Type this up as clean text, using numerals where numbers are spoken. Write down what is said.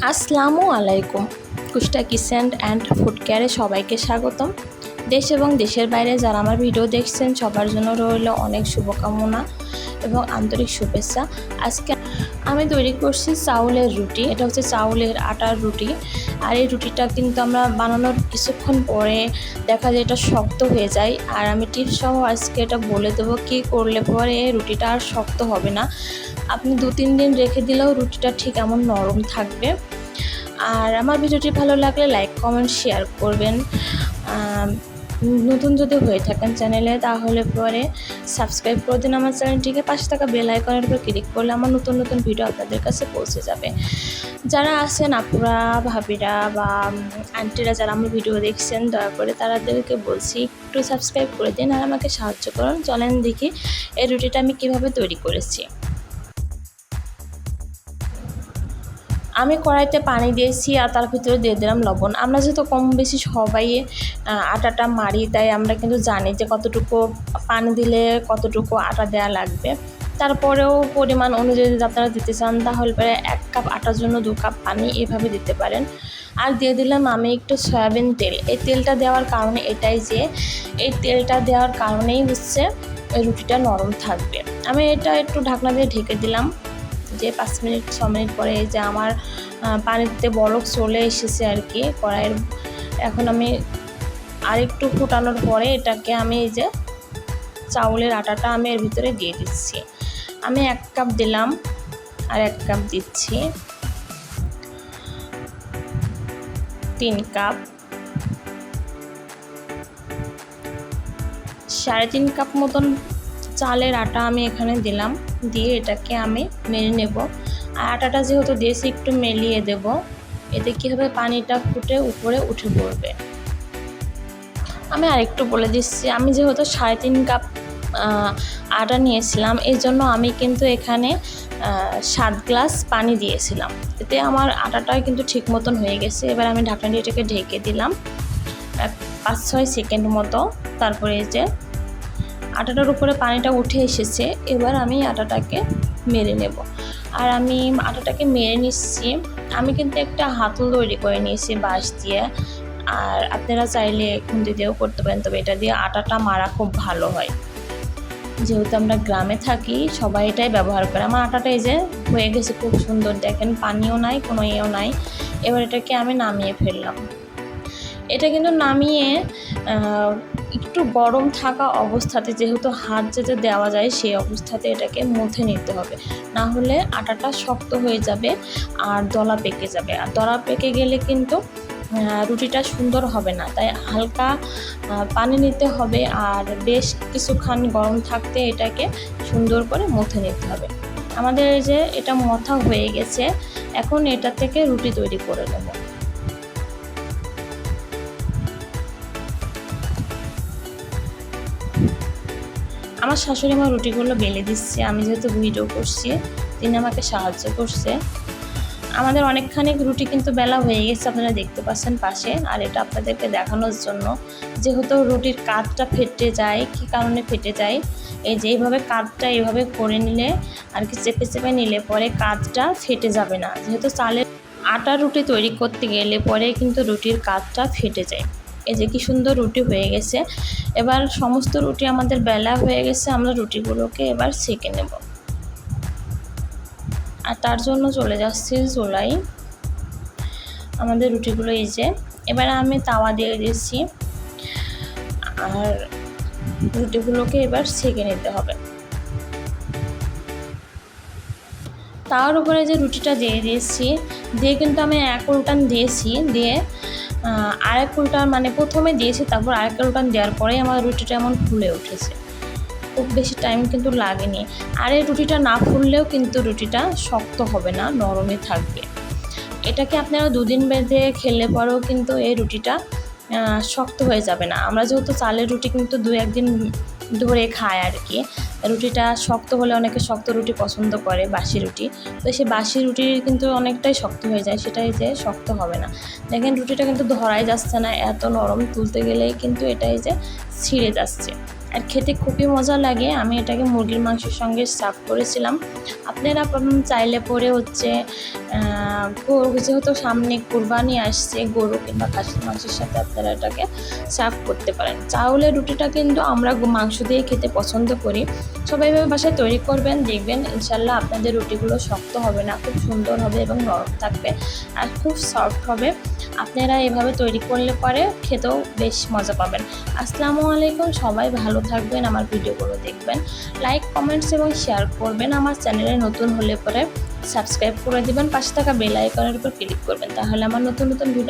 আসসালামু আলাইকুম। কুষ্টা kitchen and food কেয়ারে সবাইকে স্বাগতম। দেশ এবং দেশের বাইরে যারা আমার ভিডিও দেখছেন সবার জন্য রইল অনেক শুভকামনা এবং আন্তরিক শুভেচ্ছা। আজকে আমি তৈরি করছি চাউলের রুটি। এটা হচ্ছে চাউলের আটার রুটি। আর এই রুটিটা কিন্তু আমরা বানানোর কিছুক্ষণ পরে দেখা যায় এটা শক্ত হয়ে যায়। আর আমি টিপস সহ আজকে এটা বলে দেবো কী করলে পরে রুটিটা আর শক্ত হবে না। আপনি 2-3 দিন রেখে দিলেও রুটিটা ঠিক এমন নরম থাকবে। আর আমার ভিডিওটি ভালো লাগলে লাইক কমেন্ট শেয়ার করবেন। নতুন যদি হয়ে থাকেন চ্যানেলে তাহলে পরে সাবস্ক্রাইব করে দিন আমার চ্যানেলটিকে। পাশে থাকা বেল আইকনের উপর ক্লিক করলে আমার নতুন নতুন ভিডিও আপনাদের কাছে পৌঁছে যাবে। যারা আছেন আপুরা ভাবিরা বা আন্টিরা যারা আমার ভিডিও দেখছেন দয়া করে তাদেরকে বলছি একটু সাবস্ক্রাইব করে দিন আর আমাকে সাহায্য করুন। চলেন দেখি এই রুটিটা আমি কিভাবে তৈরি করেছি। আমি কড়াইতে পানি দিয়েছি আর তার ভিতরে দিয়ে দিলাম লবণ। আমরা যেহেতু কম বেশি সবাই আটাটা মারি, তাই আমরা কিন্তু জানি যে কতটুকু পানি দিলে কতটুকু আটা দেওয়া লাগবে। তারপরেও পরিমাণ অনুযায়ী যদি আপনারা দিতে চান তাহলে পরে 1 কাপ আটার জন্য 2 কাপ পানি এভাবে দিতে পারেন। আর দিয়ে দিলাম আমি একটু সয়াবিন তেল। এই তেলটা দেওয়ার কারণে এটাই যে এই তেলটা দেওয়ার কারণেই হচ্ছে রুটিটা নরম থাকবে। আমি এটা একটু ঢাকনা দিয়ে ঢেকে দিলাম যে 5 মিনিট 6 মিনিট পরে এই যে আমার পানিতে বরফ চলে এসেছে আর কি কড়াইয়ের। এখন আমি আরেকটু ফুটানোর পরে এটাকে আমি এই যে চাউলের আটাটা আমি এর ভিতরে দিয়ে দিচ্ছি। আমি 1 কাপ দিলাম আর 1 কাপ দিচ্ছি, 3 কাপ, 3.5 কাপ মতন চালের আটা আমি এখানে দিলাম। দিয়ে এটাকে আমি মেরে নেব। আর আটাটা যেহেতু দিয়েছি একটু মেলিয়ে দেব, এতে কী হবে পানিটা ফুটে উপরে উঠে পড়বে। আমি আরেকটু বলে দিচ্ছি, আমি যেহেতু 3.5 কাপ আটা নিয়েছিলাম এই জন্য আমি কিন্তু এখানে 7 গ্লাস পানি দিয়েছিলাম। এতে আমার আটাটা কিন্তু ঠিক মতন হয়ে গেছে। এবার আমি ঢাকনা দিয়ে এটাকে ঢেকে দিলাম 5-6 সেকেন্ড মতো। তারপরে এই যে আটাটার উপরে পানিটা উঠে এসেছে। এবার আমি আটাটাকে মেরে নেব। আর আমি আটাটাকে মেরে নিচ্ছি। আমি কিন্তু একটা হাতল তৈরি করে নিয়েছি বাঁশ দিয়ে। আর আপনারা চাইলে খুন্তি দিয়েও করতে পারেন, তবে এটা দিয়ে আটাটা মারা খুব ভালো হয়। যেহেতু আমরা গ্রামে থাকি সবাই এটাই ব্যবহার করে। আমার আটাটা এই যে হয়ে গেছে খুব সুন্দর, দেখেন পানিও নাই কোনো ইয়েও নাই। এবার এটাকে আমি নামিয়ে ফেললাম। এটা কিন্তু নামিয়ে একটু গরম থাকা অবস্থাতে, যেহেতু হাত যেতে দেওয়া যায় সেই অবস্থাতে এটাকে মুথে নিতে হবে, না হলে আটাটা শক্ত হয়ে যাবে আর দলা পেকে যাবে। আর দলা পেকে গেলে কিন্তু রুটিটা সুন্দর হবে না। তাই হালকা পানি নিতে হবে আর বেশ কিছুক্ষণ গরম থাকতে এটাকে সুন্দর করে মুথে নিতে হবে। আমাদের এই যে এটা মথা হয়ে গেছে, এখন এটা থেকে রুটি তৈরি করে নেব। আমার শাশুড়ি মা রুটিগুলো বেলে দিচ্ছে, আমি যেহেতু ভিডিও করছি তিনি আমাকে সাহায্য করছে। আমাদের অনেকখানি রুটি কিন্তু বেলা হয়ে গেছে, আপনারা দেখতে পাচ্ছেন পাশে। আর এটা আপনাদেরকে দেখানোর জন্য, যেহেতু রুটির কাঠটা ফেটে যায়, কী কারণে ফেটে যায়, এই যে এইভাবে কাঠটা এইভাবে করে নিলে আর কি চেপে চেপে নিলে পরে কাঠটা ফেটে যাবে না। যেহেতু চালের আটা রুটি তৈরি করতে গেলে পরে কিন্তু রুটির কাঠটা ফেটে যায়। এই যে কি সুন্দর রুটি হয়ে গেছে। এবার সমস্ত রুটি আমাদের বেলা হয়ে গেছে, আমরা রুটিগুলোকে এবার সেঁকে নেব। আর তার জন্য চলে যাচ্ছি চুলায়। আমাদের রুটিগুলো এই যে এবার আমি তাওয়া দিয়ে দিয়েছি আর রুটিগুলোকে এবার সেঁকে নিতে হবে। তার উপরে যে রুটিটা দিয়ে দিয়েছি, দিয়ে কিন্তু আমি 1 উল্টান দিয়েছি, দিয়ে আরেক উল্টান মানে প্রথমে দিয়েছি তারপর আরেক উল্টান দেওয়ার পরেই আমার রুটিটা এমন ফুলে উঠেছে। খুব বেশি টাইম কিন্তু লাগেনি। আর এই রুটিটা না ফুললেও কিন্তু রুটিটা শক্ত হবে না, নরমই থাকবে। এটাকে আপনারা 2 দিন বেঁধে খেলে পরেও কিন্তু এই রুটিটা শক্ত হয়ে যাবে না। আমরা যেহেতু চালের রুটি কিন্তু 2-1 দিন ধরে খাই আর কি। রুটিটা শক্ত হলে অনেকে শক্ত রুটি পছন্দ করে, বাসি রুটি। তো সেই বাসি রুটি কিন্তু অনেকটাই শক্ত হয়ে যায়, সেটাই যে শক্ত হবে না। দেখেন রুটিটা কিন্তু ধরাই যাচ্ছে না, এত নরম, তুলতে গেলেই কিন্তু এটাই যে ছিঁড়ে যাচ্ছে। আর খেতে খুবই মজা লাগে। আমি এটাকে মুরগির মাংসের সঙ্গে সার্ভ করেছিলাম। আপনারা চাইলে পরে যেহেতু সামনে কুরবানি আসছে, গরু কিংবা খাসির মাংসের সাথে আপনারা এটাকে সার্ভ করতে পারেন। চাউলের রুটিটা কিন্তু আমরা মাংস দিয়ে খেতে পছন্দ করি। সবাই এভাবে বাসায় তৈরি করবেন, দেখবেন ইনশাল্লাহ আপনাদের রুটিগুলো শক্ত হবে না, খুব সুন্দর হবে এবং নরম থাকবে আর খুব সফট হবে। আপনারা এভাবে তৈরি করলে পরে খেতেও বেশ মজা পাবেন। আসসালামু আলাইকুম, সবাই ভালো থাকবেন, আমার ভিডিওগুলো দেখবেন, লাইক কমেন্টস এবং শেয়ার করবেন। আমার চ্যানেলে নতুন হলে পরে সাবস্ক্রাইব করে দিবেন, পাশে থাকা বেল আইকনের উপর ক্লিক করবেন, তাহলে আমার নতুন নতুন ভিডিও